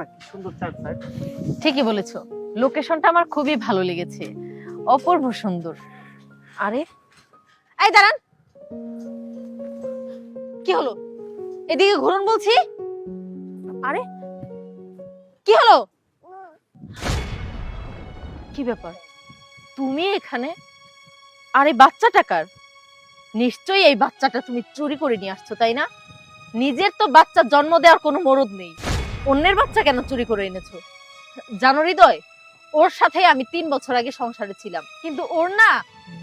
না কি সুন্দর চার সাইড। ঠিকই বলেছো, লোকেশনটা আমার খুবই ভালো লেগেছে, অপূর্ব সুন্দর। আরে এই দাঁড়ান, কি হলো? এদিকে ঘুরুন বলছি। আরে কি হলো? কি ব্যাপার, তুমি এখানে? আরে বাচ্চাটা কার? নিশ্চয়ই এই বাচ্চাটা তুমি চুরি করে নিয়ে আসছো, তাই না? নিজের তো বাচ্চা জন্ম দেওয়ার কোনো মরদ নেই, অন্যের বাচ্চা কেন চুরি করে এনেছো? জানো হৃদয়, ওর সাথে আমি 3 বছর আগে সংসারে ছিলাম, কিন্তু ওর না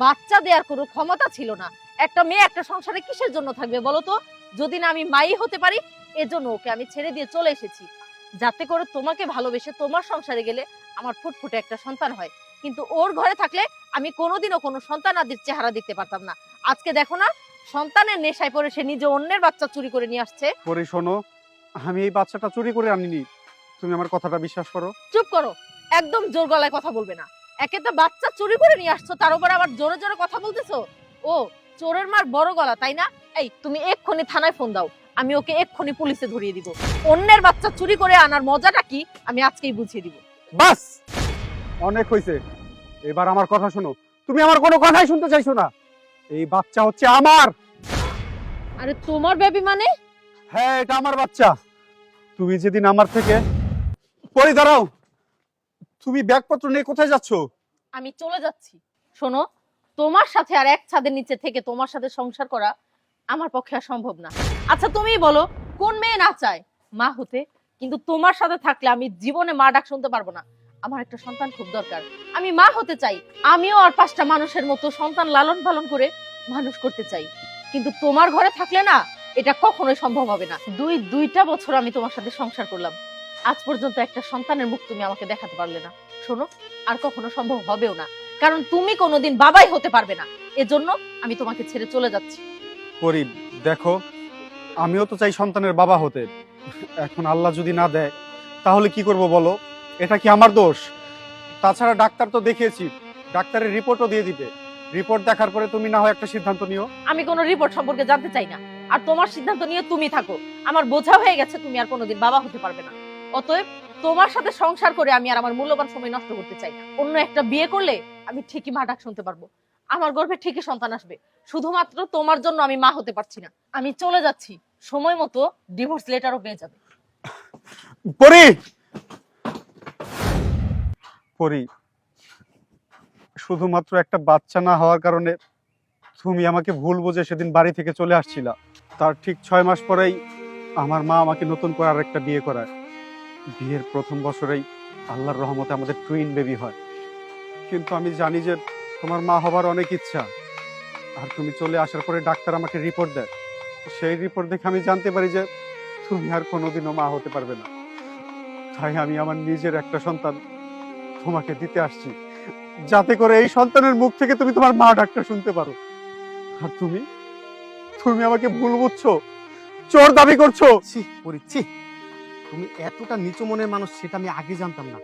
বাচ্চা দেওয়ার কোনো ক্ষমতা ছিল না। একটা মেয়ে একটা সংসারে কিসের জন্য থাকবে বলো তো? যদি না আমি মাই হতে পারি, এজন্য ওকে আমি ছেড়ে দিয়ে চলে এসেছি, যাতে করে তোমাকে ভালোবেসে তোমার সংসারে গেলে আমার ফুটফুটে একটা সন্তান হয়। কিন্তু ওর ঘরে থাকলে আমি কোনোদিনও কোনো সন্তান আদির চেহারা দেখতে পারতাম না। আজকে দেখো না, সন্তানের নেশায় পড়ে সে নিজে অন্যের বাচ্চা চুরি করে নিয়ে আসছে। পরে শোনো, আমি এই বাচ্চাটা চুরি করে আনিনি, তুমি আমার কথাটা বিশ্বাস করো। চুপ করো, একদম জোর গলায় কথা বলবে না। একে তো বাচ্চা চুরি করে নিয়ে আসছো, তার উপর আবার জোরে জোরে কথা বলতেছো। ও চোরের মার বড় গলা, তাই না? এই তুমি এক্ষুনি থানায় ফোন দাও, আমি ওকে এক্ষুনি পুলিশে ধরিয়ে দিব। অন্যের বাচ্চা চুরি করে আনার মজাটা কি আমি আজকেই বুঝিয়ে দিব। বাস, অনেক হয়েছে, এবার আমার কথা শোনো। তুমি আমার কোনো কথাই শুনতে চাইছো না। এই বাচ্চা হচ্ছে আমার। আরে তোমার বেবি মানে? হ্যাঁ, এটা আমার বাচ্চা। তুমি যেদিন আমার থেকে পরে দাঁড়াও, তুমি ব্যাগপত্র নিয়ে কোথায় যাচ্ছ? আমি চলে যাচ্ছি। শোনো, তোমার সাথে আর এক ছাদের নিচে থেকে তোমার সাথে সংসার করা আমার পক্ষে আর সম্ভব না। আচ্ছা তুমিই বলো, কোন মেয়ে না চায় মা হতে? কিন্তু তোমার সাথে থাকলে আমি জীবনে মা ডাক শুনতে পারবো না। আমার একটা সন্তান খুব দরকার, আমি মা হতে চাই। আমিও আর 5টা মানুষের মতো সন্তান লালন পালন করে মানুষ করতে চাই। কিন্তু তোমার ঘরে থাকলে না, এটা কখনোই সম্ভব হবে না। দুইটা বছর আমি তোমার সাথে সংসার করলাম, আজ পর্যন্ত একটা সন্তানের মুখ তুমি আমাকে দেখাতে পারলে না। শোনো, আর কখনো সম্ভব হবেও না, কারণ তুমি কোনোদিন বাবাই হতে পারবে না। এজন্য আমি তোমাকে ছেড়ে চলে যাচ্ছি। পরি দেখো, আমিও তো চাই সন্তানের বাবা হতে। এখন আল্লাহ যদি না দেয় তাহলে কি করব বলো? এটা কি আমার দোষ? তাছাড়া ডাক্তার তো দেখিয়েছি, ডাক্তারের রিপোর্টও দিয়ে দিবে। রিপোর্ট দেখার পরে তুমি না হয় একটা সিদ্ধান্ত নিও। আমি কোনো রিপোর্ট সম্পর্কে জানতে চাই না, আর তোমার সিদ্ধান্ত নিয়ে তুমি থাকো। আমার বোঝা হয়ে গেছে তুমি আর কোনোদিন বাবা হতে পারবে না। অতএব তোমার সাথে সংসার করে আমি আর আমার মূল্যবান সময় নষ্ট করতে চাই না। অন্য একটা বিয়ে করলে আমি ঠিকই মা ডাক শুনতে পারবো, আমার গর্ভে ঠিকই সন্তান আসবে। শুধুমাত্র তোমার জন্য আমি মা হতে পারছি না। আমি চলে যাচ্ছি, সময় মতো ডিভোর্স লেটারও পেয়ে যাবে। পরি, পরি, শুধুমাত্র একটা বাচ্চা না হওয়ার কারণে তুমি আমাকে ভুল বুঝে সেদিন বাড়ি থেকে চলে আসছিলা। তার ঠিক 6 মাস পরেই আমার মা আমাকে নতুন করে আরেকটা বিয়ে করায়। বিয়ের প্রথম বছরেই আল্লাহর রহমতে আমাদের টুইন বেবি হয়। কিন্তু আমি জানি যে তোমার মা হবার অনেক ইচ্ছা। আর তুমি চলে আসার পরে ডাক্তার আমাকে রিপোর্ট দেয়, সেই রিপোর্ট দেখে আমি জানতে পারি যে তুমি আর কোনোদিনও মা হতে পারবে না। তাই আমি আমার নিজের একটা সন্তান তোমাকে দিতে আসছি, যাতে করে এই সন্তানের মুখ থেকে তুমি তোমার মা ডাকটা শুনতে পারো। আর তুমি তুমি আমাকে ভুল বুঝছো, চোর দাবি করছো। ছি পড়িচ্ছি, তুমি এতটা নিচু মনের মানুষ সেটা আমি আগে জানতাম না।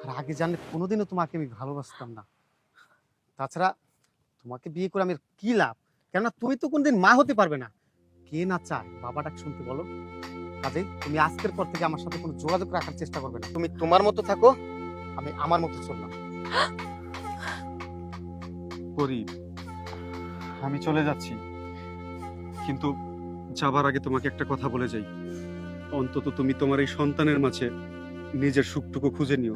আর আগে জানলে কোনোদিনও তোমাকে আমি ভালোবাসতাম না। তাছাড়া তোমাকে বিয়ে করে আমি কি লাভ? কেননা তুমি তো কোনদিন মা হতে পারবে না। কে না চায় বাবাটা শুনতে বলো? কাজেই তুমি আজকের পর থেকে আমার সাথে কোনো যোগাযোগ রাখার চেষ্টা করবে না। তুমি তোমার মতো থাকো, আমি আমার মতো চললাম। পরি, আমি চলে যাচ্ছি, কিন্তু যাবার আগে তোমাকে একটা কথা বলে যাই। অন্তত তুমি তোমার এই সন্তানের মাঝে নিজের সুখটুকু খুঁজে নিও।